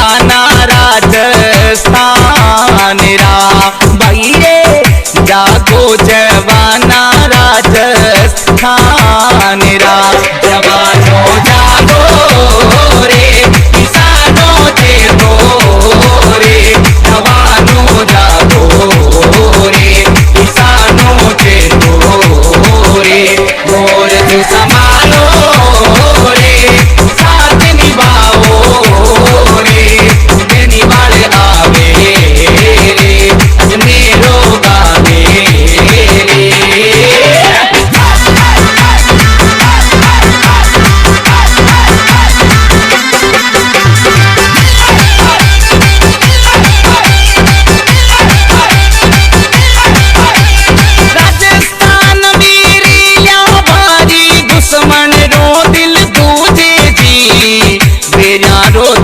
किसाना राजस्थान रा भाई रे जागो जवाना राजस्थान रा जवानों जागो रे किसानों जागो रे जवानों जागो रे किसानों जागो रे मोर जो संभालो रे साथ निभाओ रे देनी वाले आवे रे अजमेरो गावे रे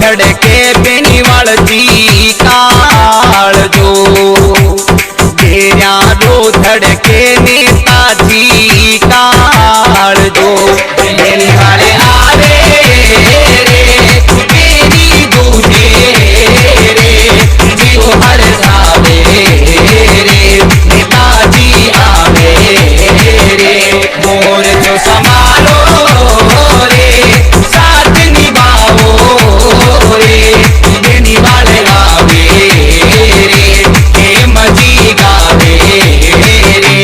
धड़के बेनीवाल जी काल जो रो धड़के नेताजी काल जो बेनीवाल आवे रे मेरी दूजे रे जीव हर जावे रे नेताजी आवे रे मोर जो संभालो रे साथ निभाओ रे देनी वाले आवे रे के मजी गावे रे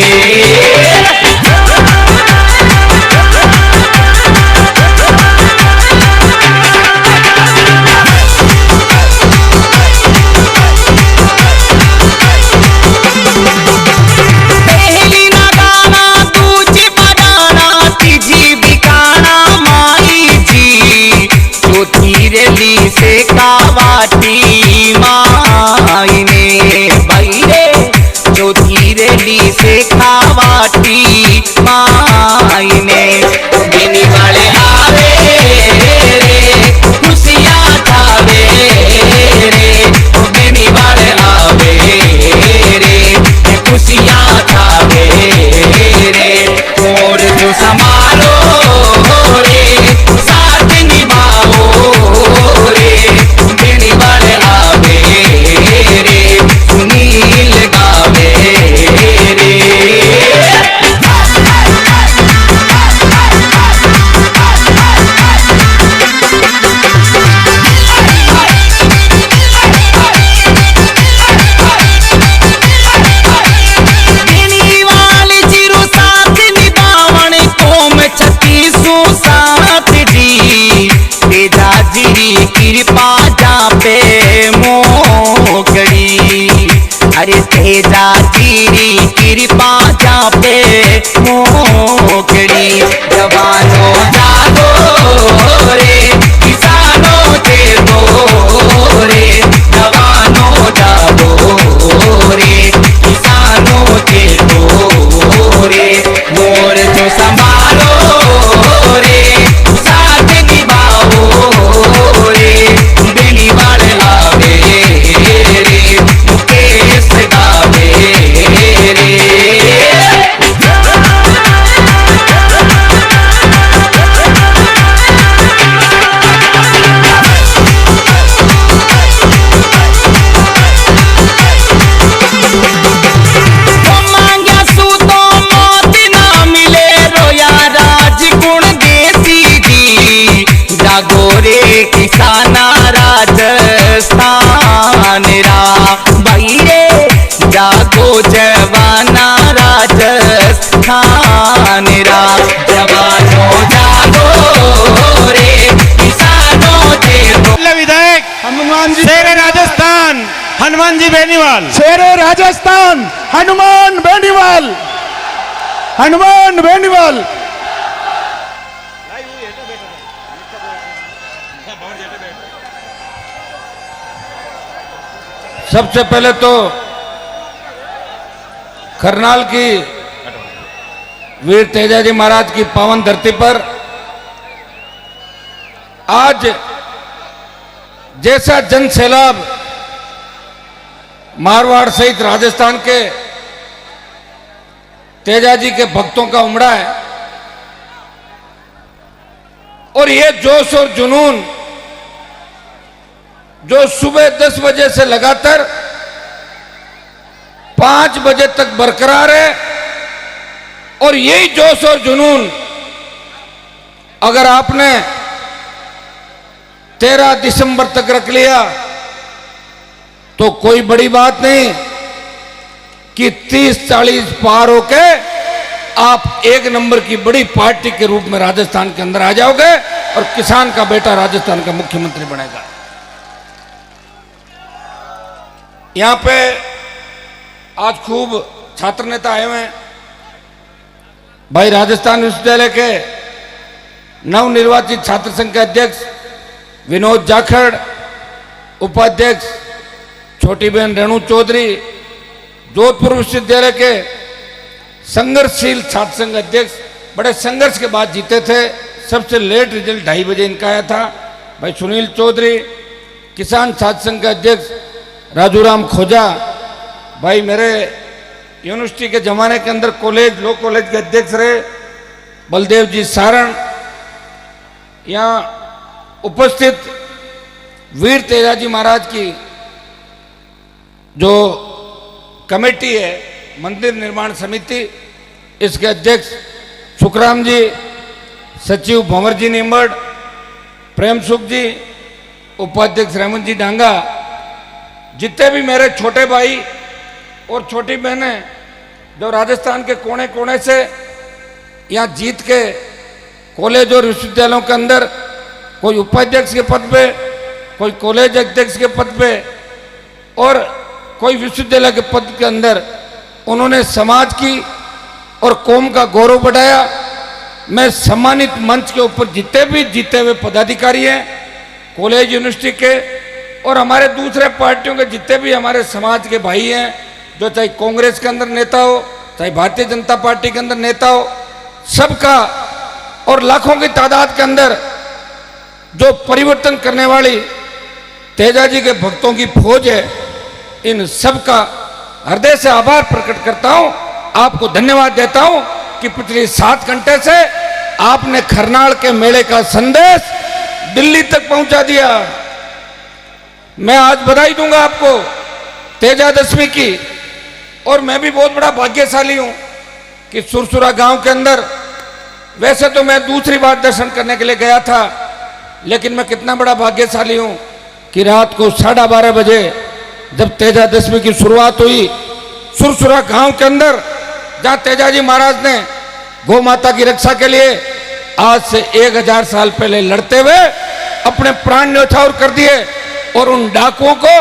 पहली ना गाना दूजी बजाना तीजी बिकाना माई जी चौथी रेली से कावाटी माई ने भाई रे चौथी रेली से कावाटी माई ने देने वाले आवे रे खुशियाँ थावे रे देने वाले आवे रे खुशियाँ थावे रे और जो संभालो रे साथ निभाओ रे देने वाले आवे रे सुनील गावे रे देने वाले जीरो साथ निभावण कोम 36 साथ जी तेजा जी कृपा जा पे मोगड़ी अरे तेजा जी कृपा जा पे मोगड़ी जवानों जागो रे किसानों जागो रे जवानों जागो रे किसानों जागो रे मोर जो संभालो रे साथ निभाओ रे देनी वाले आवे रे मुकेश गावे रे मांग्या सूतो मौत ना मिले रोया राजगुण देसी जी जागो रे किसाना राजस्थान रा भाई रे जागो जवाना राजस्थान रा जवानों जागो रे किसानों जागो विधायक हनुमान जी शेर राजस्थान हनुमान जी बेनीवाल शेरे राजस्थान हनुमान बेनीवाल हनुमान बेनीवाल सबसे पहले तो करनाल की वीर तेजाजी महाराज की पावन धरती पर आज जैसा जन सैलाब मारवाड़ सहित राजस्थान के तेजाजी के भक्तों का उमड़ा है और ये जोश और जुनून जो सुबह 10 बजे से लगातार 5 बजे तक बरकरार है। और यही जोश और जुनून अगर आपने 13 दिसंबर तक रख लिया तो कोई बड़ी बात नहीं कि 30-40 पार होके आप एक नंबर की बड़ी पार्टी के रूप में राजस्थान के अंदर आ जाओगे और किसान का बेटा राजस्थान का मुख्यमंत्री बनेगा। यहां पे आज खूब छात्र नेता आए हुए हैं। भाई राजस्थान विश्वविद्यालय के नवनिर्वाचित छात्र संघ के अध्यक्ष विनोद जाखड़, उपाध्यक्ष छोटी बहन रेणु चौधरी, जोधपुर विश्वविद्यालय के संघर्षशील छात्र संघ अध्यक्ष, बड़े संघर्ष के बाद जीते थे। सबसे लेट रिजल्ट 2:30 बजे इनका आया था। भाई सुनील चौधरी, किसान छात्र संघ के अध्यक्ष राजूराम खोजा, भाई मेरे यूनिवर्सिटी के जमाने के अंदर कॉलेज लॉ कॉलेज के अध्यक्ष रहे बलदेव जी सारण, यहाँ उपस्थित वीर तेजाजी महाराज की जो कमेटी है मंदिर निर्माण समिति, इसके अध्यक्ष सुखराम जी, सचिव भंवर जी निम्बड़, प्रेम सुख जी, उपाध्यक्ष रेमन जी डांगा, जितने भी मेरे छोटे भाई और छोटी बहनें जो राजस्थान के कोने कोने से यहाँ जीत के कॉलेज और विश्वविद्यालयों के अंदर कोई उपाध्यक्ष के पद पे, कोई कॉलेज अध्यक्ष के पद पे और कोई विश्वविद्यालय के पद के अंदर उन्होंने समाज की और कौम का गौरव बढ़ाया। मैं सम्मानित मंच के ऊपर जितने भी जीते हुए पदाधिकारी हैं कॉलेज यूनिवर्सिटी के और हमारे दूसरे पार्टियों के जितने भी हमारे समाज के भाई हैं, जो चाहे कांग्रेस के अंदर नेता हो, चाहे भारतीय जनता पार्टी के अंदर नेता हो, सबका और लाखों की तादाद के अंदर जो परिवर्तन करने वाली तेजाजी के भक्तों की फौज है, इन सबका हृदय से आभार प्रकट करता हूं। आपको धन्यवाद देता हूं कि पिछले 7 घंटे से आपने खरनाल के मेले का संदेश दिल्ली तक पहुंचा दिया। मैं आज बधाई दूंगा आपको तेजादशमी की, और मैं भी बहुत बड़ा भाग्यशाली हूं कि सुरसुरा गांव के अंदर, वैसे तो मैं दूसरी बार दर्शन करने के लिए गया था, लेकिन मैं कितना बड़ा भाग्यशाली हूं कि रात को 12:30 बजे जब तेजादशमी की शुरुआत हुई सुरसुरा गांव के अंदर, जहां तेजाजी महाराज ने गौ माता की रक्षा के लिए आज से 1000 साल पहले लड़ते हुए अपने प्राण न्यौछावर कर दिए और उन डाकुओं को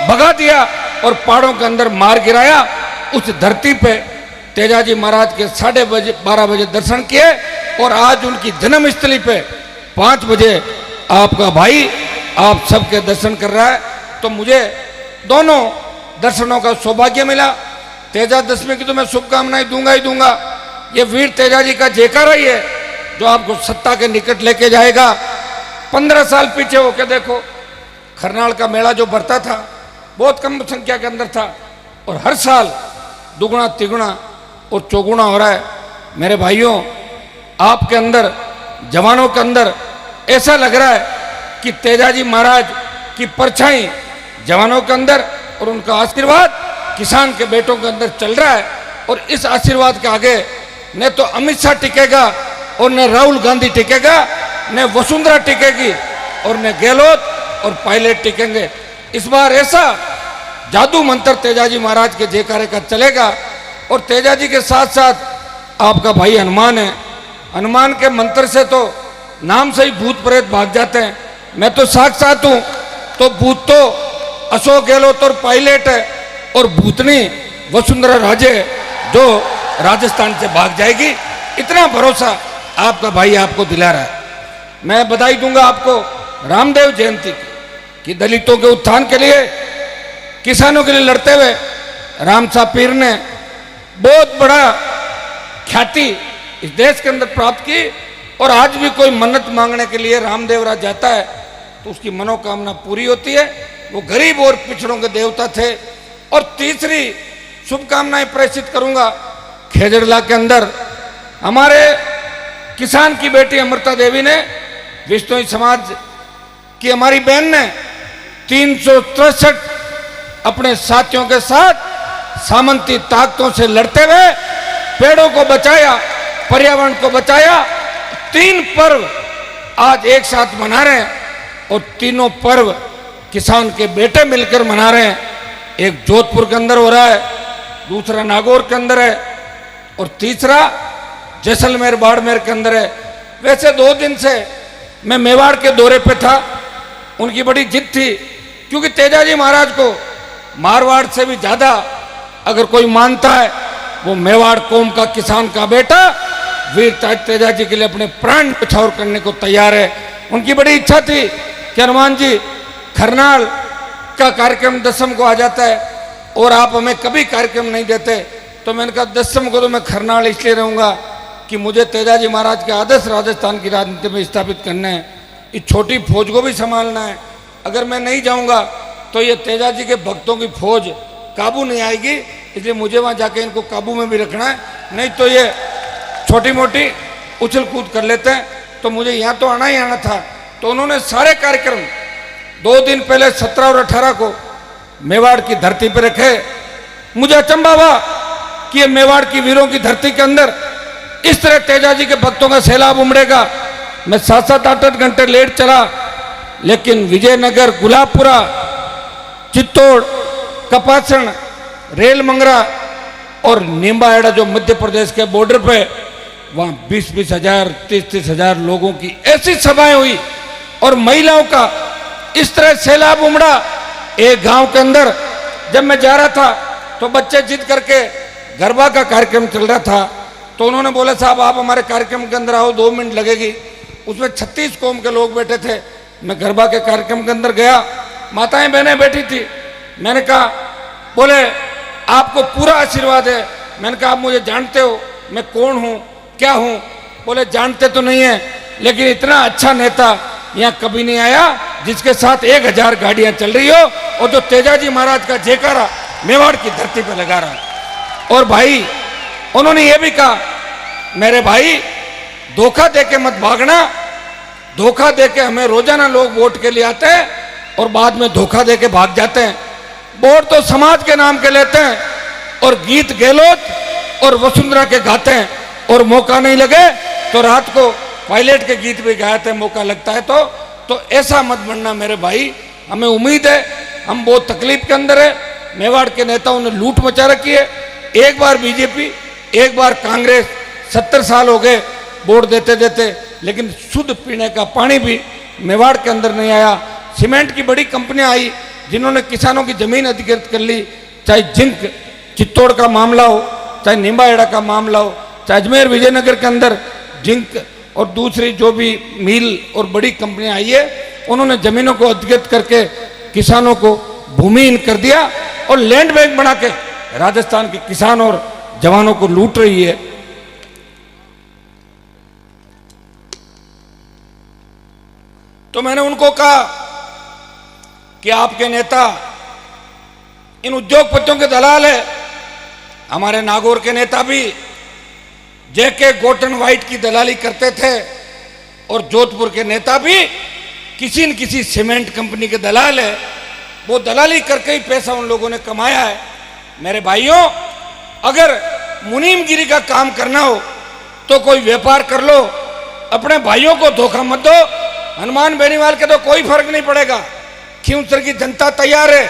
भगा दिया और पहाड़ों के अंदर मार गिराया। उस धरती पे तेजाजी महाराज के 12:30 बजे दर्शन किए और आज उनकी जन्मस्थली पे 5 बजे आपका भाई आप सबके दर्शन कर रहा है। तो मुझे दोनों दर्शनों का सौभाग्य मिला। तेजादशमी की तो मैं शुभकामनाएं दूंगा ही दूंगा। ये वीर तेजाजी का जयकारा ही है जो आपको सत्ता के निकट लेके जाएगा। 15 साल पीछे होके देखो, खरनाल का मेला जो भरता था बहुत कम संख्या के अंदर था, और हर साल दुगुना तिगुना और चौगुना हो रहा है। मेरे भाइयों, आपके अंदर, जवानों के अंदर ऐसा लग रहा है कि तेजाजी महाराज की परछाई जवानों के अंदर और उनका आशीर्वाद किसान के बेटों के अंदर चल रहा है। और इस आशीर्वाद के आगे न तो अमित शाह टिकेगा और न राहुल गांधी टिकेगा, न वसुंधरा टिकेगी और न गहलोत और पायलट टिकेंगे। इस बार ऐसा जादू मंत्र तेजाजी महाराज के जयकारे का चलेगा। और तेजाजी के साथ साथ आपका भाई हनुमान है। हनुमान के मंत्र से तो नाम से ही भूत प्रेत भाग जाते हैं। मैं तो साक्षात हूं, तो भूत तो अशोक गहलोत और पायलट है और भूतनी वसुंधरा राजे जो राजस्थान से भाग जाएगी। इतना भरोसा आपका भाई आपको दिला रहा है। मैं बधाई दूंगा आपको रामदेव जयंती की, दलितों के उत्थान के लिए, किसानों के लिए लड़ते हुए रामसा पीर ने बहुत बड़ा ख्याति इस देश के अंदर प्राप्त की। और आज भी कोई मन्नत मांगने के लिए रामदेवरा जाता है तो उसकी मनोकामना पूरी होती है। वो गरीब और पिछड़ों के देवता थे। और तीसरी शुभकामनाएं प्रेषित करूंगा, खेजड़ला के अंदर हमारे किसान की बेटी अमृता देवी ने, विश्नोई समाज की हमारी बहन ने 363 अपने साथियों के साथ सामंती ताकतों से लड़ते हुए पेड़ों को बचाया, पर्यावरण को बचाया। 3 पर्व आज एक साथ मना रहे हैं और तीनों पर्व किसान के बेटे मिलकर मना रहे हैं। एक जोधपुर के अंदर हो रहा है, दूसरा नागौर के अंदर है और तीसरा जैसलमेर बाड़मेर के अंदर है। वैसे 2 दिन से मैं मेवाड़ के दौरे पे था, उनकी बड़ी जिद थी क्योंकि तेजाजी महाराज को मारवाड़ से भी ज्यादा अगर कोई मानता है वो मेवाड़ कौम का किसान का बेटा वीर तेजाजी के लिए अपने प्राण न्यौछावर करने को तैयार है। उनकी बड़ी इच्छा थी कि हनुमान जी खरनाल का कार्यक्रम 10वीं को आ जाता है और आप हमें कभी कार्यक्रम नहीं देते, तो मैंने कहा 10वीं को तो मैं खरनाल इसलिए रहूँगा कि मुझे तेजाजी महाराज के आदर्श राजस्थान की राजनीति में स्थापित करना है, इस छोटी फौज को भी संभालना है। अगर मैं नहीं जाऊँगा तो ये तेजाजी के भक्तों की फौज काबू नहीं आएगी, इसलिए मुझे वहाँ जाके इनको काबू में भी रखना है, नहीं तो ये छोटी मोटी उछल कूद कर लेते हैं। तो मुझे यहाँ तो आना ही आना था। तो उन्होंने सारे कार्यक्रम 2 दिन पहले 17 और 18 को मेवाड़ की धरती पर रखे। मुझे अचंभा हुआ कि ये मेवाड़ की वीरों की धरती के अंदर इस तरह तेजाजी के भक्तों का सैलाब उमड़ेगा। मैं 7-7, 8-8 घंटे लेट चला, लेकिन विजयनगर, गुलाबपुरा, चित्तौड़, कपासन, रेल मंगरा और नीमबाड़ा जो मध्य प्रदेश के बॉर्डर पे, वहां 20-20 हजार, 30-30 हजार लोगों की ऐसी सभाएं हुई और महिलाओं का इस तरह सैलाब उमड़ा। एक गांव के अंदर जब मैं जा रहा था तो बच्चे जिद करके गरबा का कार्यक्रम चल रहा था, तो उन्होंने बोला साहब आप हमारे कार्यक्रम के अंदर आओ, 2 मिनट लगेगी। उसमें 36 कौम के लोग बैठे थे। मैं गरबा के कार्यक्रम के अंदर गया, माताएं बहनें बैठी थी। मैंने कहा, बोले आपको पूरा आशीर्वाद है। मैंने कहा आप मुझे जानते हो, मैं कौन हूँ, क्या हूँ? बोले जानते तो नहीं है, लेकिन इतना अच्छा नेता यहाँ कभी नहीं आया जिसके साथ 1000 गाड़ियाँ चल रही हो और जो तेजाजी महाराज का जयकारा मेवाड़ की धरती पर लगा रहा। और भाई उन्होंने ये भी कहा, मेरे भाई धोखा दे के मत भागना, धोखा दे के हमें रोजाना लोग वोट के लिए आते हैं और बाद में धोखा दे के भाग जाते हैं। वोट तो समाज के नाम के लेते हैं और गीत गहलोत और वसुंधरा के गाते हैं, और मौका नहीं लगे तो रात को पायलट के गीत भी गाते हैं, मौका लगता है तो ऐसा मत बनना मेरे भाई। हमें उम्मीद है, हम बहुत तकलीफ के अंदर है। मेवाड़ के नेताओं ने लूट मचा रखी है, एक बार बीजेपी, एक बार कांग्रेस, 70 साल हो गए वोट देते देते, लेकिन शुद्ध पीने का पानी भी मेवाड़ के अंदर नहीं आया। सीमेंट की बड़ी कंपनियां आई जिन्होंने किसानों की जमीन अधिकृत कर ली, चाहे जिंक चित्तौड़ का मामला हो, चाहे नीमबाड़ा का मामला हो, चाहे अजमेर विजयनगर के अंदर जिंक और दूसरी जो भी मिल और बड़ी कंपनियां आई है, उन्होंने जमीनों को अधिकृत करके किसानों को भूमिहीन कर दिया और लैंड बैंक बना के राजस्थान के किसान और जवानों को लूट रही है। तो मैंने उनको कहा कि आपके नेता इन उद्योगपतियों के दलाल है। हमारे नागौर के नेता भी जेके गोटन वाइट की दलाली करते थे और जोधपुर के नेता भी किसी न किसी सीमेंट कंपनी के दलाल है। वो दलाली करके ही पैसा उन लोगों ने कमाया है। मेरे भाइयों, अगर मुनीमगिरी का काम करना हो तो कोई व्यापार कर लो, अपने भाइयों को धोखा मत दो। हनुमान बेनीवाल के तो कोई फर्क नहीं पड़ेगा, खींवसर की जनता तैयार है,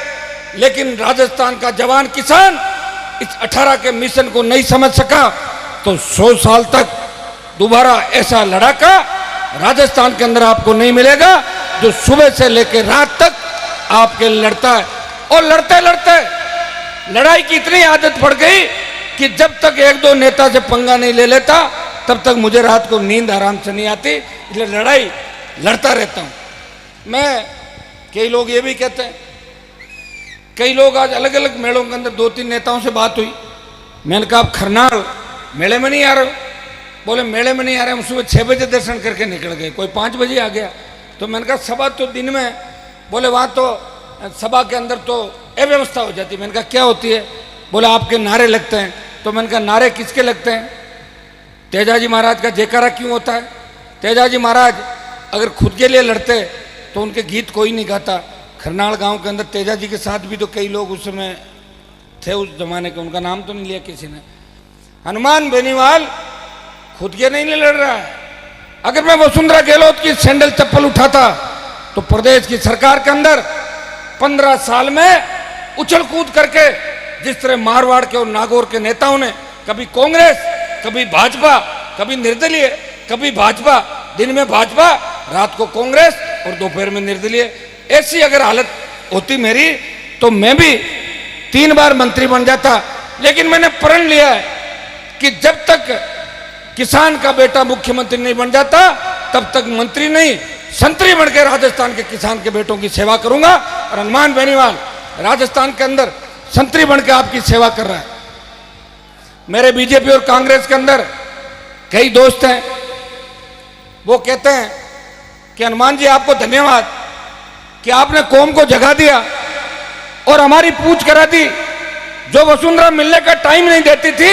लेकिन राजस्थान का जवान किसान इस 18 के मिशन को नहीं समझ सका तो 100 साल तक दोबारा ऐसा लड़ाका राजस्थान के अंदर आपको नहीं मिलेगा जो सुबह से लेकर रात तक आपके लड़ता है। और लड़ते लड़ते लड़ाई की इतनी आदत पड़ गई कि जब तक 1-2 नेता से पंगा नहीं ले लेता तब तक मुझे रात को नींद आराम से नहीं आती, इसलिए लड़ाई लड़ता रहता हूं मैं। कई लोग ये भी कहते हैं, कई लोग आज अलग अलग मेलों के अंदर 2-3 नेताओं से बात हुई, मैंने कहा आप खरनाल मेले में नहीं आ रहे हो? बोले मेले में नहीं आ रहे, हम सुबह 6 बजे दर्शन करके निकल गए, कोई 5 बजे आ गया। तो मैंने कहा सभा तो दिन में, बोले वहाँ तो सभा के अंदर तो अव्यवस्था हो जाती। मैंने कहा क्या होती है? बोले आपके नारे लगते हैं। तो मैंने कहा नारे किसके लगते हैं? तेजाजी महाराज का जयकारा क्यों होता है? तेजाजी महाराज अगर खुद के लिए लड़ते तो उनके गीत कोई नहीं गाता। खरनाल गांव के अंदर तेजा जी के साथ भी तो कई लोग उस समय थे, उस जमाने के, उनका नाम तो नहीं लिया किसी ने। हनुमान बेनीवाल खुद के नहीं लड़ रहा है। अगर मैं वसुंधरा गहलोत की सैंडल चप्पल उठाता तो प्रदेश की सरकार के अंदर 15 साल में उछल कूद करके जिस तरह मारवाड़ के और नागौर के नेताओं ने कभी कांग्रेस, कभी भाजपा, कभी निर्दलीय, कभी भाजपा, दिन में भाजपा, रात को कांग्रेस और दोपहर में निर्दलीय, ऐसी अगर हालत होती मेरी तो मैं भी 3 बार मंत्री बन जाता। लेकिन मैंने प्रण लिया है कि जब तक किसान का बेटा मुख्यमंत्री नहीं बन जाता तब तक मंत्री नहीं, संतरी बनकर राजस्थान के किसान के बेटों की सेवा करूंगा। और हनुमान बेनीवाल राजस्थान के अंदर संतरी बनकर आपकी सेवा कर रहा है। मेरे बीजेपी और कांग्रेस के अंदर कई दोस्त हैं, वो कहते हैं कि हनुमान जी आपको धन्यवाद कि आपने कौम को जगा दिया और हमारी पूछ करा दी। जो वसुंधरा मिलने का टाइम नहीं देती थी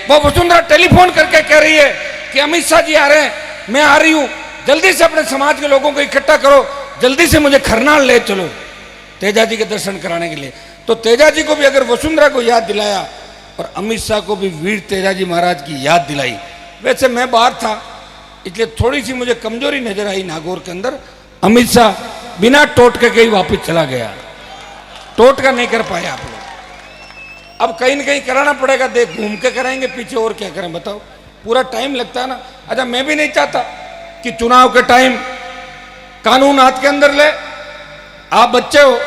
वो वसुंधरा टेलीफोन करके कह रही है कि अमित शाह जी आ रहे हैं, मैं आ रही हूं, जल्दी से अपने समाज के लोगों को इकट्ठा करो, जल्दी से मुझे खरनाल ले चलो तेजा जी के दर्शन कराने के लिए। तो तेजा जी को भी अगर वसुंधरा को याद दिलाया और अमित शाह को भी वीर तेजा जी महाराज की याद दिलाई। वैसे मैं बाहर था इसलिए थोड़ी सी मुझे कमजोरी नजर आई नागौर के अंदर। अमित शाह बिना टोटके के ही वापिस चला गया, टोटका नहीं कर पाए आप लोग। अब कहीं ना कहीं कराना पड़ेगा, देख घूम के कराएंगे पीछे, और क्या करें बताओ, पूरा टाइम लगता है ना। अच्छा मैं भी नहीं चाहता कि चुनाव के टाइम कानून हाथ के अंदर ले। आप बच्चे हो,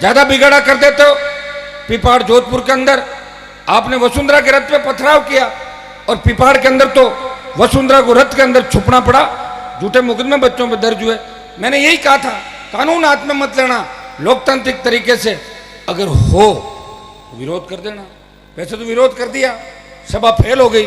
ज्यादा बिगाड़ा कर देते हो। पिपाड़ जोधपुर के अंदर आपने वसुंधरा के रथ पे पथराव किया और पिपाड़ के अंदर तो वसुंधरा को रथ के अंदर छुपना पड़ा, झूठे मुकदमे बच्चों पे दर्ज हुए। मैंने यही कहा था कानून हाथ में मत लेना, लोकतांत्रिक तरीके से अगर हो तो विरोध कर देना। वैसे तो विरोध कर दिया, सभा फेल हो गई।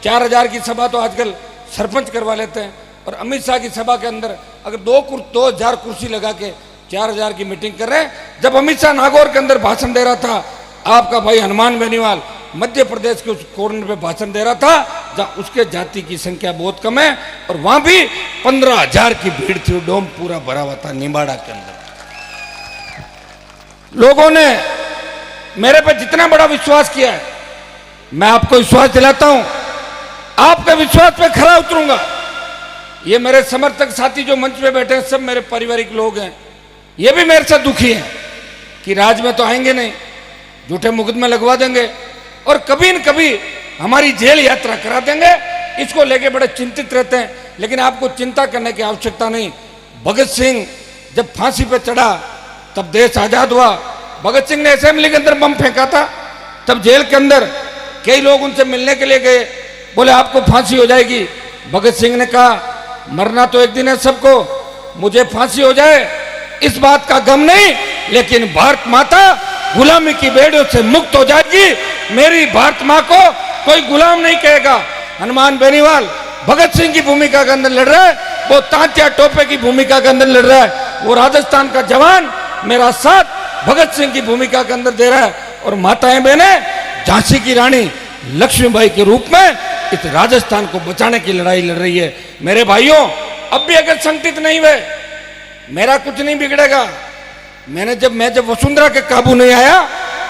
4000 की सभा तो आजकल सरपंच करवा लेते हैं। और अमित शाह की सभा के अंदर अगर 2000 कुर्सी लगा के 4000 की मीटिंग कर रहे हैं। जब अमित शाह नागौर के अंदर भाषण दे रहा था, आपका भाई हनुमान बेनीवाल मध्य प्रदेश के उस कॉर्नर पे भाषण दे रहा था जहां उसके जाति की संख्या बहुत कम है और वहां भी 15,000 की भीड़ थी, डोम पूरा भरा हुआ था निम्बाड़ा के अंदर। लोगों ने मेरे पे जितना बड़ा विश्वास किया है, मैं आपको विश्वास दिलाता हूं आपके विश्वास पे खरा उतरूंगा। ये मेरे समर्थक साथी जो मंच पे बैठे हैं सब मेरे पारिवारिक लोग हैं, ये भी मेरे से दुखी हैं कि राज में तो आएंगे नहीं, झूठे मुकदमे लगवा देंगे और कभी न कभी हमारी जेल यात्रा करा देंगे। इसको लेके बड़े चिंतित रहते हैं, लेकिन आपको चिंता करने की आवश्यकता नहीं। भगत सिंह जब फांसी पे चढ़ा तब देश आजाद हुआ। भगत सिंह ने असेंबली के अंदर बम फेंका था, तब जेल के अंदर कई लोग उनसे मिलने के लिए गए, बोले आपको फांसी हो जाएगी। भगत सिंह ने कहा मरना तो एक दिन है सबको, मुझे फांसी हो जाए इस बात का गम नहीं, लेकिन भारत माता गुलामी की बेड़ियों से मुक्त हो जाएगी। मेरी भारत मां को कोई गुलाम नहीं कहेगा। हनुमान बेनीवाल भगत सिंह की भूमिका के अंदर लड़ रहा है, वो तांत्या टोपे की भूमिका के अंदर लड़ रहा है, वो राजस्थान का जवान मेरा साथ भगत सिंह की भूमिका के अंदर दे रहा है और माताएं बहनें झांसी की रानी लक्ष्मीबाई के रूप में इस राजस्थान को बचाने की लड़ाई लड़ रही है। मेरे भाइयों अब भी अगर संगठित नहीं हुए मेरा कुछ नहीं बिगड़ेगा। मैं जब वसुंधरा के काबू नहीं आया,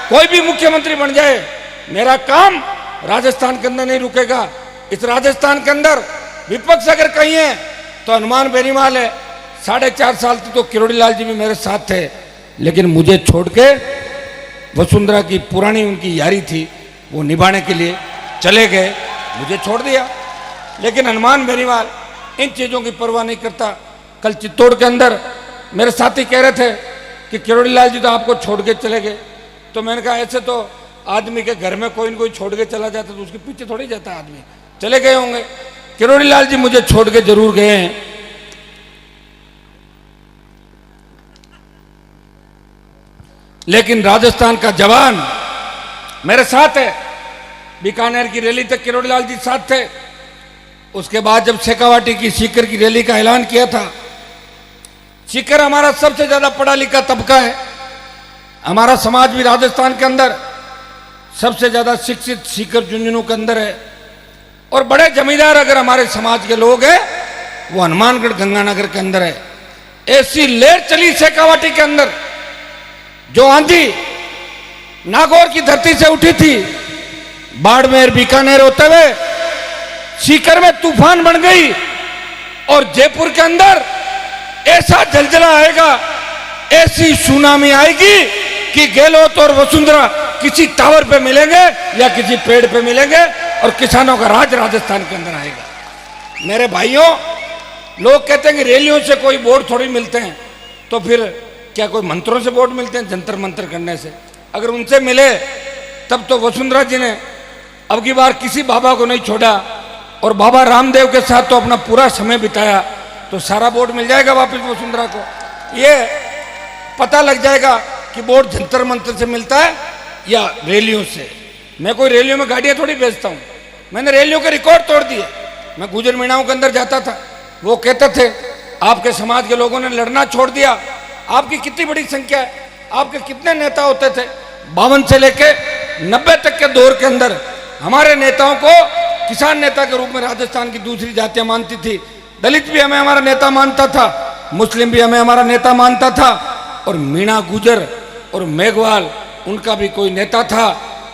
कोई भी मुख्यमंत्री बन जाए मेरा काम राजस्थान के अंदर नहीं रुकेगा। इस राजस्थान के अंदर विपक्ष अगर कहीं है तो हनुमान बेनीवाल है। 4.5 साल तक तो किरोड़ी लाल जी भी मेरे साथ थे, लेकिन मुझे छोड़ के वसुंधरा की पुरानी उनकी यारी थी वो निभाने के लिए चले गए, मुझे छोड़ दिया। लेकिन हनुमान बेनीवाल इन चीज़ों की परवाह नहीं करता। कल चित्तौड़ के अंदर मेरे साथी कह रहे थे कि किरोड़ी लाल जी तो आपको छोड़ के चले गए, तो मैंने कहा ऐसे तो आदमी के घर में कोई न कोई छोड़ के चला जाता तो उसके पीछे थोड़ी जाता आदमी, चले गए होंगे। किरोड़ी लाल जी मुझे छोड़ के जरूर गए हैं, लेकिन राजस्थान का जवान मेरे साथ है। बीकानेर की रैली तक किरोड़ी लाल जी साथ थे। उसके बाद जब शेखावाटी की सीकर की रैली का ऐलान किया था, सीकर हमारा सबसे ज्यादा पढ़ा लिखा तबका है, हमारा समाज भी राजस्थान के अंदर सबसे ज्यादा शिक्षित सीकर झुंझुनू के अंदर है और बड़े जमींदार अगर हमारे समाज के लोग हैं वो हनुमानगढ़ गंगानगर के अंदर है। ऐसी लहर चली शेखावाटी के अंदर जो आंधी नागौर की धरती से उठी थी, बाड़मेर बीकानेर होते हुए सीकर में तूफान बन गई और जयपुर के अंदर ऐसा जलजला आएगा, ऐसी सुनामी आएगी कि गहलोत और वसुंधरा किसी टावर पे मिलेंगे या किसी पेड़ पे मिलेंगे और किसानों का राज राजस्थान के अंदर आएगा। मेरे भाइयों, लोग कहते हैं कि रैलियों से कोई वोट थोड़ी मिलते हैं, तो फिर क्या कोई मंत्रों से वोट मिलते हैं? जंतर मंतर करने से अगर उनसे मिले तब तो वसुंधरा जी ने अब की बार किसी बाबा को नहीं छोड़ा और बाबा रामदेव के साथ तो अपना पूरा समय बिताया, तो सारा वोट मिल जाएगा वापस वसुंधरा को। ये पता लग जाएगा कि वोट जंतर मंतर से मिलता है या रैलियों से। मैं कोई रैलियों में गाड़ियां थोड़ी बेचता हूं, मैंने रैलियों के रिकॉर्ड तोड़ दिए। मैं गुजर मीणाओं के अंदर जाता था, वो कहते थे आपके समाज के लोगों ने लड़ना छोड़ दिया। आपकी कितनी बड़ी संख्या है, आपके कितने नेता होते थे? 52 से लेके 90 तक के दौर के अंदर हमारे नेताओं को किसान नेता के रूप में राजस्थान की दूसरी जातियां मानती थी। दलित भी हमें हमारा नेता मानता था, मुस्लिम भी हमें हमारा नेता मानता था, और मीणा गुजर और मेघवाल उनका भी कोई नेता था,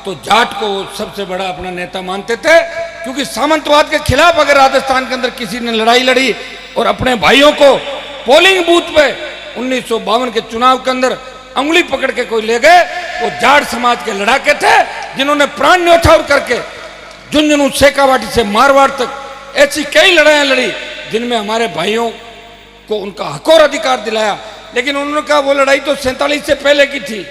तो जाट को सबसे बड़ा अपना नेता मानते थे। क्योंकि सामंतवाद के खिलाफ अगर राजस्थान के अंदर किसी ने लड़ाई लड़ी और अपने भाइयों को पोलिंग बूथ पे 1952 के चुनाव के अंदर अंगुली पकड़ के कोई ले गए, वो जाट समाज के लड़ाके थे, जिन्होंने प्राण न्यौछावर करके झुंझुनू शेखावाटी से मारवाड़ तक ऐसी कई लड़ाइयां लड़ी जिनमें हमारे भाइयों को उनका हक और अधिकार दिलाया। लेकिन उन्होंने कहा वो लड़ाई तो 47 से पहले की थी,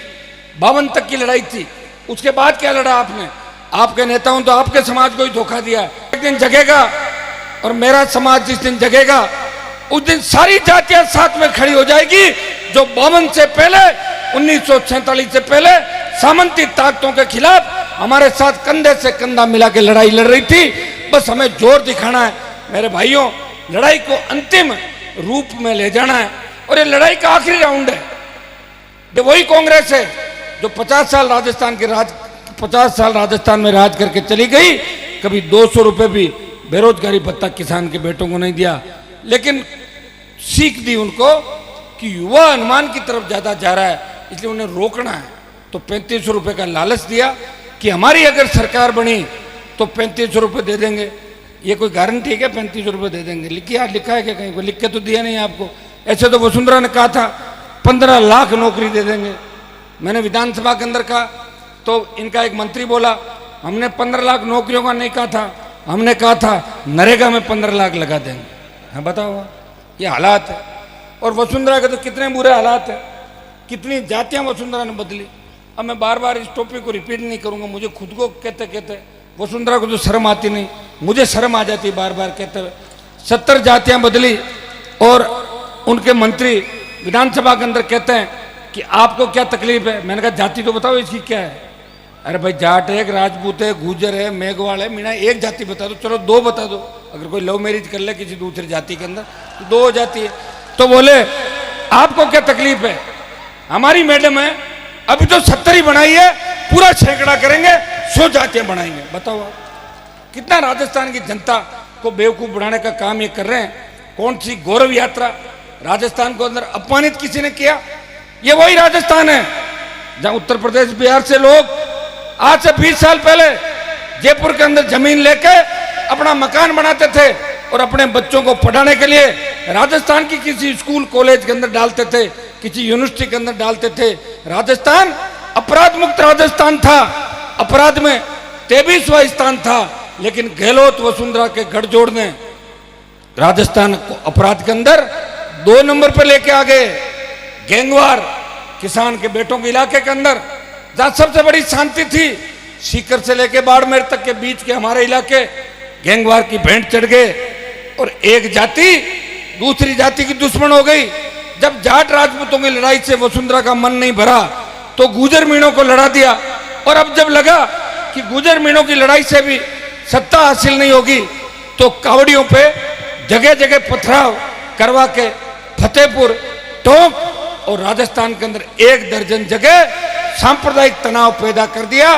52 तक की लड़ाई थी, उसके बाद क्या लड़ा आपने? आपके नेताओं तो आपके समाज को ही धोखा दिया। एक दिन जगेगा और मेरा समाज जिस दिन जगेगा उस दिन सारी जातियां साथ में खड़ी हो जाएगी, जो 52 से पहले 1947 से पहले सामंती ताकतों के खिलाफ हमारे साथ कंधे से कंधा मिला के लड़ाई लड़ रही थी। बस हमें जोर दिखाना है मेरे भाइयों, लड़ाई को अंतिम रूप में ले जाना है, और ये लड़ाई का आखिरी राउंड है। ये वही कांग्रेस है जो 50 साल राजस्थान में राज करके चली गई, कभी 200 रुपए भी बेरोजगारी भत्ता किसान के बेटों को नहीं दिया, लेकिन सीख दी उनको कि युवा हनुमान की तरफ ज्यादा जा रहा है, इसलिए उन्हें रोकना है। तो 3500 रुपए का लालच दिया कि हमारी अगर सरकार बनी तो 3500 रुपए दे देंगे। ये कोई गारंटी है क्या 3500 रुपए दे देंगे? लिखिए, लिखा है क्या कहीं को? लिख के तो दिया नहीं आपको। ऐसे तो वसुंधरा ने कहा था 15 लाख नौकरी दे देंगे। मैंने विधानसभा के अंदर कहा तो इनका एक मंत्री बोला हमने 15 लाख नौकरियों का नहीं कहा था, हमने कहा था नरेगा में 15 लाख लगा देंगे। हाँ बताओ, ये हालात है। और वसुंधरा के तो कितने बुरे हालात है, कितनी जातियां वसुंधरा ने बदली। अब मैं बार बार इस टॉपिक को रिपीट नहीं करूंगा, मुझे खुद को कहते कहते वसुंधरा को तो शर्म आती नहीं, मुझे शर्म आ जाती बार बार कहते हुए। 70 जातियां बदली और उनके मंत्री विधानसभा के अंदर कहते हैं कि आपको क्या तकलीफ है? मैंने कहा जाति तो बताओ इसकी क्या है। अरे भाई जाट है, राजपूत है, गुजर है, मेघवाल है, मीणा, एक जाति बता दो, चलो 2 बता दो। अगर कोई लव मैरिज कर ले किसी दूसरी जाति के अंदर तो 2 हो जाती है। तो बोले आपको क्या तकलीफ है? हमारी मैडम है, अभी तो 70 ही बनाई है, पूरा सैकड़ा करेंगे, 100 जातियां बनाएंगे। बताओ आप कितना राजस्थान की जनता को बेवकूफ बनाने का काम ये कर रहे हैं। कौन सी गौरव यात्रा राजस्थान को अंदर अपमानित किसी ने किया? ये वही राजस्थान है जहां उत्तर प्रदेश बिहार से लोग आज से 20 साल पहले जयपुर के अंदर जमीन लेके अपना मकान बनाते थे और अपने बच्चों को पढ़ाने के लिए राजस्थान की किसी स्कूल कॉलेज के अंदर डालते थे, किसी यूनिवर्सिटी के अंदर डालते थे। राजस्थान अपराध मुक्त राजस्थान था, अपराध में 23वां स्थान था, लेकिन गहलोत वसुंधरा के गठजोड़ ने राजस्थान को अपराध के अंदर 2 नंबर पर लेके आ गए। गैंगवार किसान के बेटों के इलाके के अंदर जहां सबसे बड़ी शांति थी, सीकर से लेके बाड़मेर तक के बीच के हमारे इलाके, गैंगवार की भेंट चढ़ गए और एक जाति दूसरी जाति की दुश्मन हो गई। जब जाट राजपूतों की लड़ाई से वसुंधरा का मन नहीं भरा तो गुजर मीणों को लड़ा दिया, और अब जब लगा कि गुजर मीणों की लड़ाई से भी सत्ता हासिल नहीं होगी तो कावड़ियों पे जगह जगह पथराव करवा के फतेहपुर, टोंक और राजस्थान के अंदर 1 दर्जन जगह सांप्रदायिक तनाव पैदा कर दिया।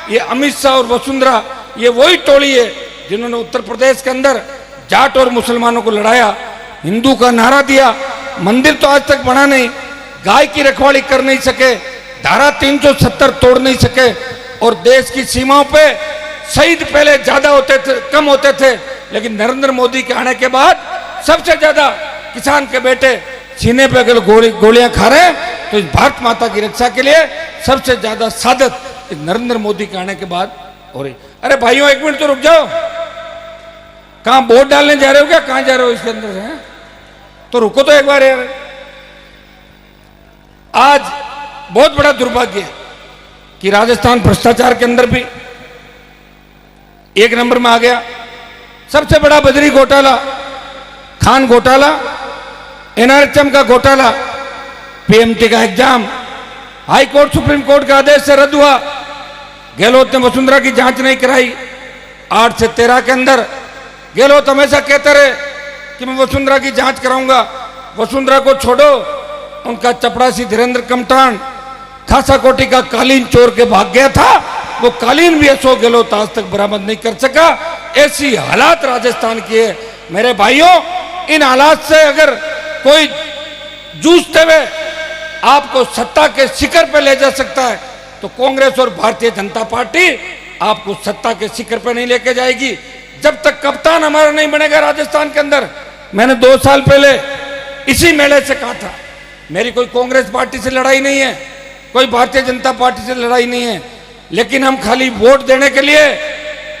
ये अमित शाह और वसुंधरा ये वही टोली है जिन्होंने उत्तर प्रदेश के अंदर जाट और मुसलमानों को लड़ाया, हिंदू का नारा दिया, मंदिर तो आज तक बना नहीं, गाय की रखवाली कर नहीं सके, धारा 370 तोड़ नहीं सके और देश की सीमाओं पे शहीद पहले ज्यादा होते थे, कम होते थे, लेकिन नरेंद्र मोदी के आने के बाद सबसे ज्यादा किसान के बेटे सीने पे अगर गोलियां खा रहे हैं तो इस भारत माता की रक्षा के लिए सबसे ज्यादा सादत इस नरेंद्र मोदी के आने के बाद हो रही। अरे भाइयों, एक मिनट तो रुक जाओ। कहां वोट डालने जा रहे हो क्या? कहां जा रहे हो इसके अंदर से? तो रुको तो एक बार यार। आज बहुत बड़ा दुर्भाग्य है कि राजस्थान भ्रष्टाचार के अंदर भी एक नंबर में आ गया। सबसे बड़ा बजरी घोटाला, खान घोटाला, एनआरएचएम का घोटाला, पीएमटी का exam high court supreme court का आदेश से रद्द हुआ। गहलोत ने वसुंधरा की जांच नहीं कराई। 8 से 13 के अंदर गहलोत हमेशा कहते रहे कि मैं वसुंधरा की जांच कराऊंगा। वसुंधरा को छोड़ो, उनका चपड़ासी धीरेन्द्र कमठान खासा कोटी का कालीन चोर के भाग गया था, वो कालीन भी अशोक गहलोत आज तक बरामद नहीं कर सका। ऐसी हालात राजस्थान की है। मेरे भाइयों, इन हालात से अगर कोई जूझते हुए आपको सत्ता के शिखर पे ले जा सकता है तो कांग्रेस और भारतीय जनता पार्टी आपको सत्ता के शिखर पे नहीं लेके जाएगी जब तक कप्तान हमारा नहीं बनेगा राजस्थान के अंदर। मैंने 2 साल पहले इसी मेले से कहा था, मेरी कोई कांग्रेस पार्टी से लड़ाई नहीं है, कोई भारतीय जनता पार्टी से लड़ाई नहीं है, लेकिन हम खाली वोट देने के लिए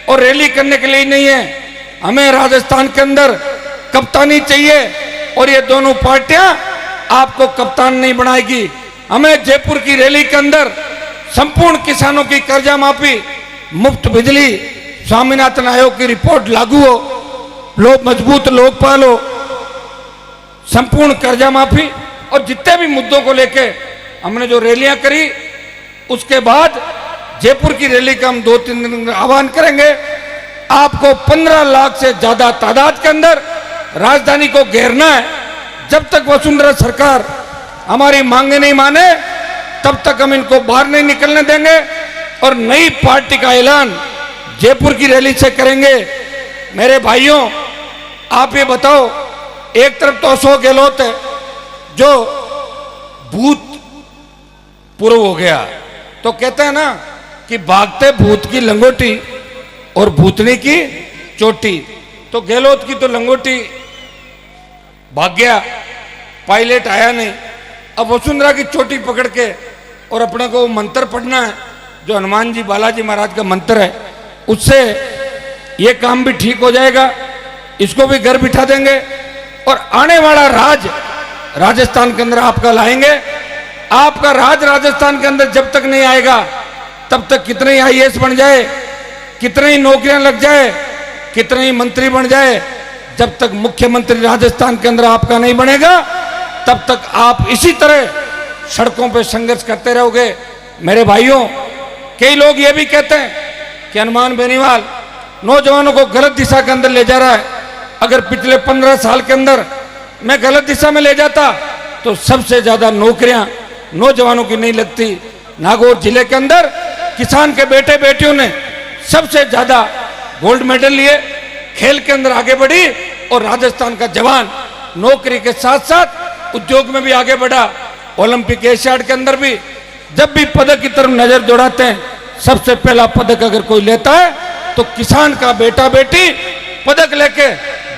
और रैली करने के लिए नहीं है। हमें राजस्थान के अंदर कप्तानी चाहिए और ये दोनों पार्टियां आपको कप्तान नहीं बनाएगी। हमें जयपुर की रैली के अंदर संपूर्ण किसानों की कर्जा माफी, मुफ्त बिजली, स्वामीनाथन आयोग की रिपोर्ट लागू हो, लोग मजबूत लोकपाल हो, संपूर्ण कर्जा माफी और जितने भी मुद्दों को लेके हमने जो रैलियां करी, उसके बाद जयपुर की रैली का हम 2-3 दिन आह्वान करेंगे। आपको 15 लाख से ज्यादा तादाद के अंदर राजधानी को घेरना है। जब तक वसुंधरा सरकार हमारी मांगे नहीं माने तब तक हम इनको बाहर नहीं निकलने देंगे और नई पार्टी का ऐलान जयपुर की रैली से करेंगे। मेरे भाइयों, आप ये बताओ, एक तरफ तो अशोक गहलोत है जो भूत पूर्व हो गया, तो कहते हैं ना कि भागते भूत की लंगोटी और भूतनी की चोटी। तो गहलोत की तो लंगोटी भाग गया, पायलट आया नहीं। अब वसुंधरा की चोटी पकड़ के और अपने को मंत्र पढ़ना है जो हनुमान जी बालाजी महाराज का मंत्र है, उससे ये काम भी ठीक हो जाएगा। इसको भी घर बिठा देंगे और आने वाला राज राजस्थान के अंदर आपका लाएंगे। आपका राज राजस्थान के अंदर जब तक नहीं आएगा तब तक कितने ही आईएएस बन जाए, कितने ही नौकरियां लग जाए, कितने ही मंत्री बन जाए, जब तक मुख्यमंत्री राजस्थान के अंदर आपका नहीं बनेगा तब तक आप इसी तरह सड़कों पे संघर्ष करते रहोगे। मेरे भाइयों, कई लोग ये भी कहते हैं कि हनुमान बेनीवाल नौजवानों को गलत दिशा के अंदर ले जा रहा है। अगर पिछले 15 साल के अंदर मैं गलत दिशा में ले जाता तो सबसे ज्यादा नौकरियां नौजवानों की नहीं लगती। नागौर जिले के अंदर किसान के बेटे बेटियों ने सबसे ज्यादा गोल्ड मेडल लिए, खेल के अंदर आगे बढ़ी और राजस्थान का जवान नौकरी के साथ साथ उद्योग में भी आगे बढ़ा। ओलंपिक एशियाड के अंदर भी जब भी पदक की तरफ नजर दौड़ाते हैं, सबसे पहला पदक अगर कोई लेता है तो किसान का बेटा बेटी पदक लेके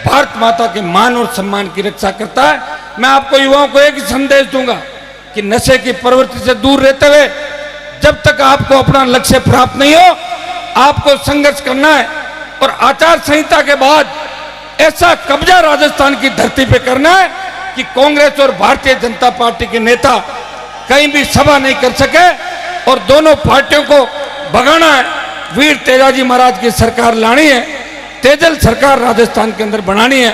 भारत माता के मान और सम्मान की रक्षा करता है। मैं आपको युवाओं को एक ही संदेश दूंगा कि नशे की प्रवृत्ति से दूर रहते हुए जब तक आपको अपना लक्ष्य प्राप्त नहीं हो, आपको संघर्ष करना है और आचार संहिता के बाद ऐसा कब्जा राजस्थान की धरती पे करना है कि कांग्रेस और भारतीय जनता पार्टी के नेता कहीं भी सभा नहीं कर सके और दोनों पार्टियों को भगाना है। वीर तेजाजी महाराज की सरकार लानी है, तेजल सरकार राजस्थान के अंदर बनानी है।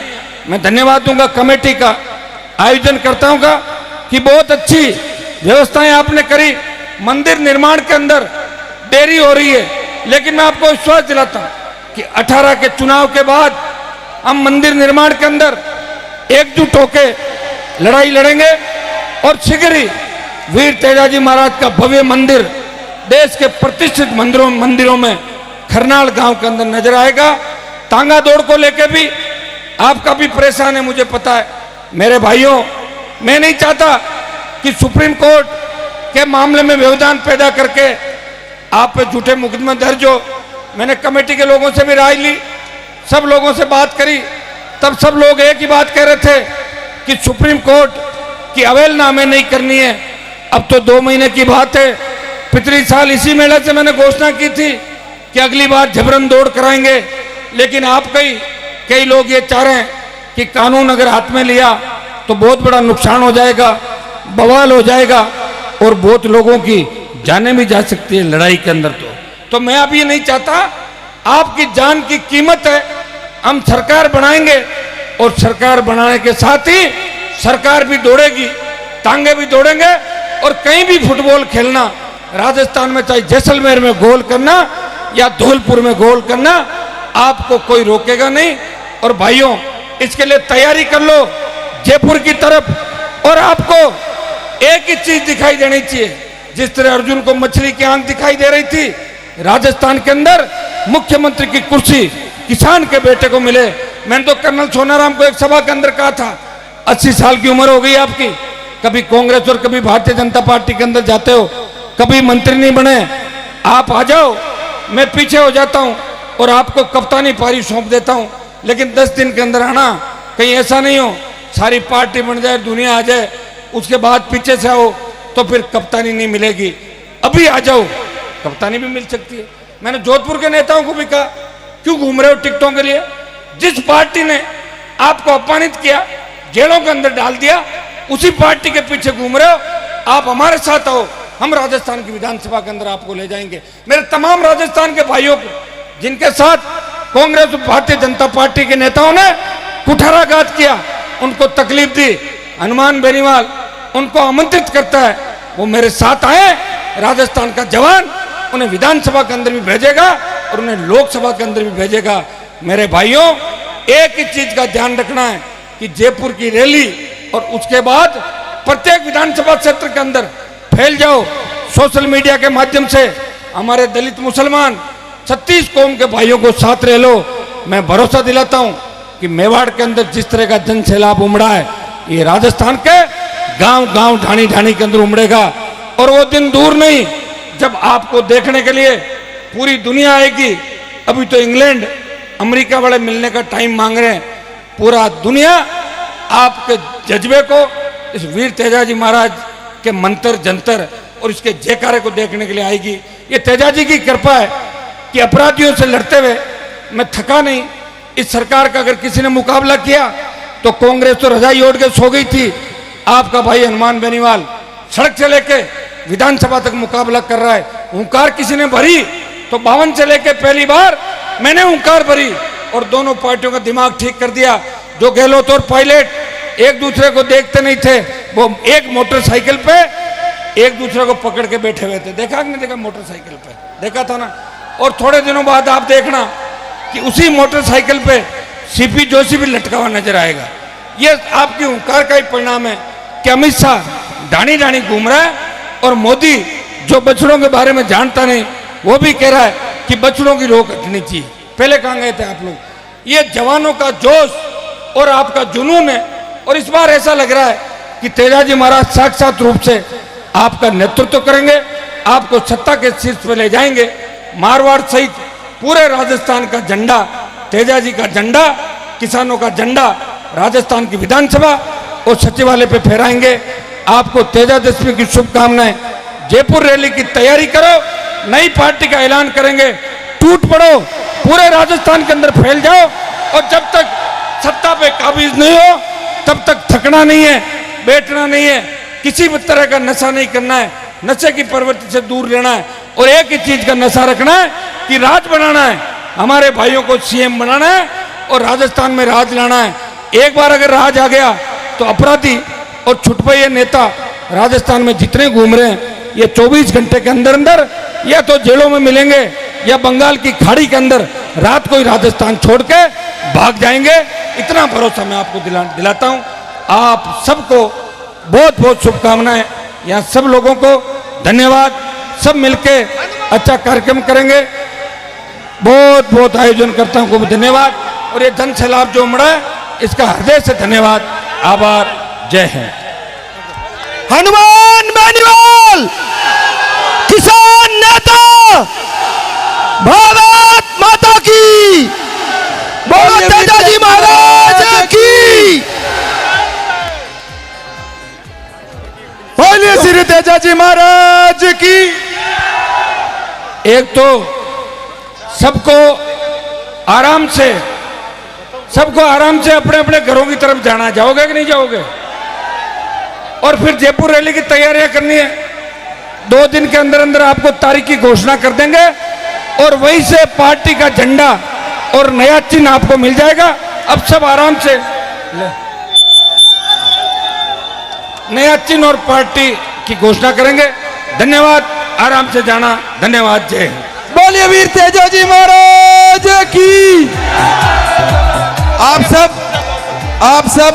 मैं धन्यवाद दूंगा कमेटी का, आयोजन करता हूँ कि बहुत अच्छी व्यवस्थाएं आपने करी। मंदिर निर्माण के अंदर देरी हो रही है, लेकिन मैं आपको विश्वास दिलाता हूं कि 18 के चुनाव के बाद हम मंदिर निर्माण के अंदर एकजुट होकर लड़ाई लड़ेंगे और शीघ्र ही वीर तेजाजी महाराज का भव्य मंदिर देश के प्रतिष्ठित मंदिरों में खरनाल गांव के अंदर नजर आएगा। तांगा दौड़ को लेकर भी आपका भी परेशान है, मुझे पता है। मेरे भाइयों, मैं नहीं चाहता कि सुप्रीम कोर्ट के मामले में व्यवधान पैदा करके आप पे झूठे मुकदमे दर्ज हो। मैंने कमेटी के लोगों से भी राय ली, सब लोगों से बात करी, तब सब लोग एक ही बात कह रहे थे कि सुप्रीम कोर्ट की अवहेलनामे नहीं करनी है। अब तो 2 महीने की बात है, पिछले साल इसी मेले से मैंने घोषणा की थी कि अगली बार जबरन दौड़ कराएंगे, लेकिन आप कई लोग ये चाह रहे हैं कि कानून अगर हाथ में लिया तो बहुत बड़ा नुकसान हो जाएगा, बवाल हो जाएगा और बहुत लोगों की जानें भी जा सकती है लड़ाई के अंदर। तो मैं अब ये नहीं चाहता, आपकी जान की कीमत है, हम सरकार बनाएंगे और सरकार बनाने के साथ ही सरकार भी दौड़ेगी, टांगे भी दौड़ेंगे और कहीं भी फुटबॉल खेलना, राजस्थान में चाहे जैसलमेर में गोल करना या धौलपुर में गोल करना, आपको कोई रोकेगा नहीं। और भाइयों, इसके लिए तैयारी कर लो जयपुर की तरफ। और आपको एक ही चीज दिखाई देनी चाहिए, जिस तरह अर्जुन को मछली की आंख दिखाई दे रही थी, राजस्थान के अंदर मुख्यमंत्री की कुर्सी किसान के बेटे को मिले। मैंने तो कर्नल सोनाराम को एक सभा के अंदर कहा था, 80 साल की उम्र हो गई आपकी, कभी कांग्रेस और कभी भारतीय जनता पार्टी के अंदर जाते हो, कभी मंत्री नहीं बने, आप आ जाओ, मैं पीछे हो जाता हूं और आपको कप्तानी पारी सौंप देता हूं। लेकिन 10 दिन के अंदर आना, कहीं ऐसा नहीं हो सारी पार्टी बन जाए, दुनिया आ जाए, उसके बाद पीछे से आओ तो फिर कप्तानी नहीं मिलेगी। अभी आ जाओ, कप्तानी भी मिल सकती है। मैंने जोधपुर के नेताओं को भी कहा, क्यों घूम रहे हो टिकटों के लिए? जिस पार्टी ने आपको अपमानित किया, जेलों के अंदर डाल दिया, उसी पार्टी के पीछे घूम रहे हो। आप हमारे साथ आओ, हम राजस्थान की विधानसभा के अंदर आपको ले जाएंगे। मेरे तमाम राजस्थान के भाइयों को, जिनके साथ कांग्रेस और भारतीय जनता पार्टी के नेताओं ने कुठाराघात किया, उनको तकलीफ दी, हनुमान बेनीवाल उनको आमंत्रित करता है, वो मेरे साथ आए। राजस्थान का जवान उन्हें विधानसभा के अंदर भी भेजेगा और उन्हें लोकसभा के अंदर भी भेजेगा। मेरे भाइयों, एक ही चीज का ध्यान रखना है कि जयपुर की रैली और उसके बाद प्रत्येक विधानसभा क्षेत्र के अंदर फैल जाओ, सोशल मीडिया के माध्यम से हमारे दलित मुसलमान 36 कौम के भाइयों को साथ रह लो। मैं भरोसा दिलाता हूं कि मेवाड़ के अंदर जिस तरह का जन सैलाब उमड़ा है, ये राजस्थान के गांव गांव ढाणी ढाणी के अंदर उमड़ेगा। और वो दिन दूर नहीं जब आपको देखने के लिए पूरी दुनिया आएगी। अभी तो इंग्लैंड अमेरिका वाले मिलने का टाइम मांग रहे हैं। पूरा दुनिया आपके जज्बे को, इस वीर तेजाजी महाराज के मंत्र जंतर और इसके जयकारे को देखने के लिए आएगी। ये तेजाजी की कृपा है कि अपराधियों से लड़ते हुए मैं थका नहीं। इस सरकार का अगर किसी ने मुकाबला किया तो कांग्रेस तो रजाई ओढ़ के सो गई थी। आपका भाई हनुमान बेनीवाल सड़क से लेके विधानसभा तक मुकाबला कर रहा है। हुंकार किसी ने भरी तो 52 से लेके पहली बार मैंने हुंकार भरी और दोनों पार्टियों का दिमाग ठीक कर दिया। जो गहलोत और पायलट एक दूसरे को देखते नहीं थे, वो एक मोटरसाइकिल पे एक दूसरे को पकड़ के बैठे हुए थे। देखा कि नहीं देखा? मोटरसाइकिल पे देखा था ना। और थोड़े दिनों बाद आप देखना कि उसी मोटरसाइकिल पे सीपी जोशी भी लटका हुआ नजर आएगा। ये आपकी हुंकार का ही परिणाम है कि अमित शाह ढाणी ढाणी घूम रहा है और मोदी जो बछड़ों के बारे में जानता नहीं, वो भी कह रहा है कि बछड़ों की रोक हटनी चाहिए। पहले कहाँ गए थे आप लोग? ये जवानों का जोश और आपका जुनून है। और इस बार ऐसा लग रहा है कि तेजाजी महाराज साक्षात रूप से आपका नेतृत्व करेंगे, आपको सत्ता के शीर्ष पर ले जाएंगे। मारवाड़ सहित पूरे राजस्थान का झंडा, तेजाजी का झंडा, किसानों का झंडा राजस्थान की विधानसभा और सचिवालय पे फहराएंगे। आपको तेजादशमी की शुभकामनाएं। जयपुर रैली की तैयारी करो, नई पार्टी का ऐलान करेंगे, टूट पड़ो, पूरे राजस्थान के अंदर फैल जाओ। और जब तक सत्ता पे काबिज नहीं हो तब तक थकना नहीं है, बैठना नहीं है, किसी भी तरह का नशा नहीं करना है, नशे की प्रवृत्ति से दूर रहना है। और एक ही चीज का नशा रखना है कि राज बनाना है, हमारे भाइयों को सीएम बनाना है और राजस्थान में राज लाना है। एक बार अगर राज आ गया तो अपराधी और छुटपैये नेता राजस्थान में जितने घूम रहे हैं, ये 24 घंटे के अंदर अंदर या तो जेलों में मिलेंगे या बंगाल की खाड़ी के अंदर रात को ही राजस्थान छोड़ के भाग जाएंगे। इतना भरोसा मैं आपको दिलाता हूं। आप सबको बहुत बहुत शुभकामनाएं। यहाँ सब लोगों को धन्यवाद। सब मिलके अच्छा कार्यक्रम करेंगे। बहुत बहुत आयोजनकर्ताओं को भी धन्यवाद। और ये जन सैलाब जो उमड़ा है, इसका हृदय से धन्यवाद, आभार। जय हिंद। हनुमान बेनीवाल किसान नेता, भारत माता की, बोलो तेजाजी महाराज की, बोलिए श्री तेजाजी महाराज की। एक तो सबको आराम से अपने अपने घरों की तरफ जाना, जाओगे कि नहीं जाओगे? और फिर जयपुर रैली की तैयारियां करनी है। 2 दिन के अंदर अंदर आपको तारीख की घोषणा कर देंगे और वहीं से पार्टी का झंडा और नया चिन्ह आपको मिल जाएगा। अब सब आराम से नया चिन्ह और पार्टी की घोषणा करेंगे। धन्यवाद, आराम से जाना। धन्यवाद, जय हिंद। बोलिए वीर तेजाजी महाराज की। आप सब